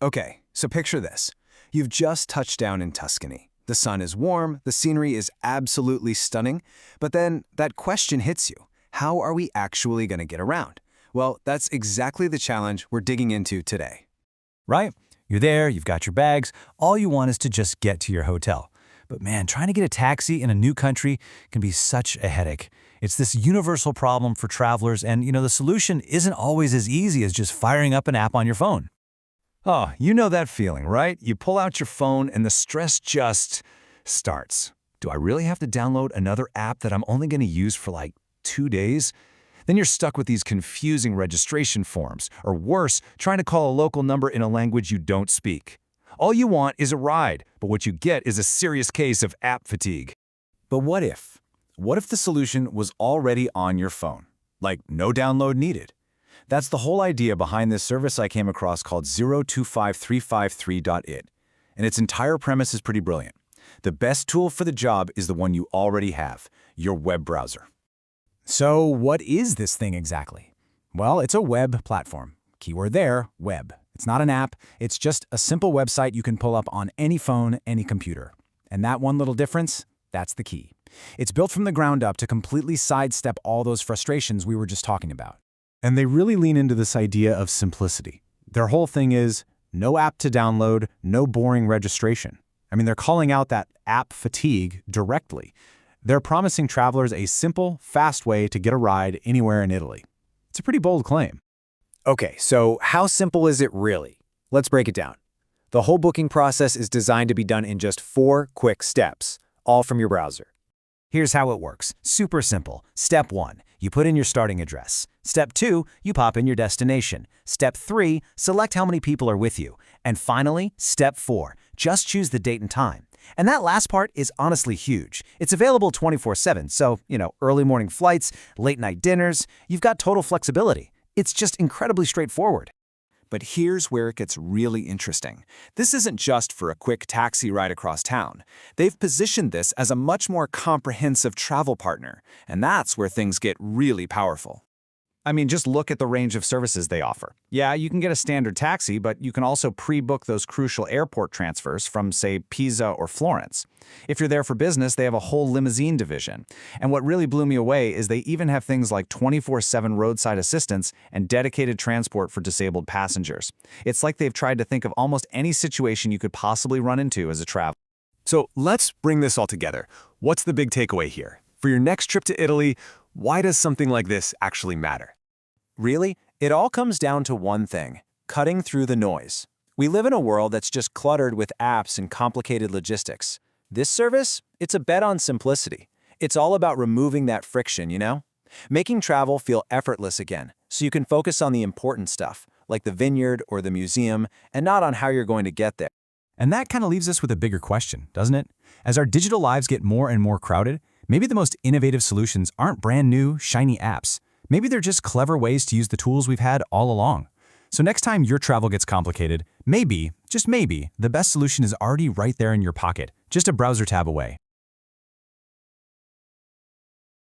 Okay, so picture this. You've just touched down in Tuscany. The sun is warm, the scenery is absolutely stunning, but then that question hits you. How are we actually going to get around? Well, that's exactly the challenge we're digging into today. Right? You're there, you've got your bags, all you want is to just get to your hotel. But man, trying to get a taxi in a new country can be such a headache. It's this universal problem for travelers, and the solution isn't always as easy as just firing up an app on your phone. Oh, you know that feeling, right? You pull out your phone and the stress just starts. Do I really have to download another app that I'm only going to use for like 2 days? Then you're stuck with these confusing registration forms, or worse, trying to call a local number in a language you don't speak. All you want is a ride, but what you get is a serious case of app fatigue. But what if? What if the solution was already on your phone? Like no download needed. That's the whole idea behind this service I came across called 025353.it. And its entire premise is pretty brilliant. The best tool for the job is the one you already have, your web browser. So what is this thing exactly? Well, it's a web platform. Keyword there, web. It's not an app, it's just a simple website you can pull up on any phone, any computer. And that one little difference, that's the key. It's built from the ground up to completely sidestep all those frustrations we were just talking about. And they really lean into this idea of simplicity. Their whole thing is no app to download, no boring registration. I mean, they're calling out that app fatigue directly. They're promising travelers a simple, fast way to get a ride anywhere in Italy. It's a pretty bold claim. Okay, so how simple is it really? Let's break it down. The whole booking process is designed to be done in just 4 quick steps, all from your browser. Here's how it works. Super simple. Step 1, you put in your starting address. Step 2, you pop in your destination. Step 3, select how many people are with you. And finally, Step 4, just choose the date and time. And that last part is honestly huge. It's available 24/7, so, early morning flights, late night dinners, you've got total flexibility. It's just incredibly straightforward. But here's where it gets really interesting. This isn't just for a quick taxi ride across town. They've positioned this as a much more comprehensive travel partner, and that's where things get really powerful. I mean, just look at the range of services they offer. Yeah, you can get a standard taxi, but you can also pre-book those crucial airport transfers from, say, Pisa or Florence. If you're there for business, they have a whole Limousine Division. And what really blew me away is they even have things like 24/7 roadside assistance and dedicated transport for disabled passengers. It's like they've tried to think of almost any situation you could possibly run into as a traveler. So let's bring this all together. What's the big takeaway here? For your next trip to Italy, why does something like this actually matter? Really, it all comes down to one thing: cutting through the noise. We live in a world that's just cluttered with apps and complicated logistics. This service, it's a bet on simplicity. It's all about removing that friction, Making travel feel effortless again, so you can focus on the important stuff, like the vineyard or the museum, and not on how you're going to get there. And that kind of leaves us with a bigger question, doesn't it? As our digital lives get more and more crowded, maybe the most innovative solutions aren't brand new, shiny apps. Maybe they're just clever ways to use the tools we've had all along. So next time your travel gets complicated, maybe, just maybe, the best solution is already right there in your pocket, just a browser tab away.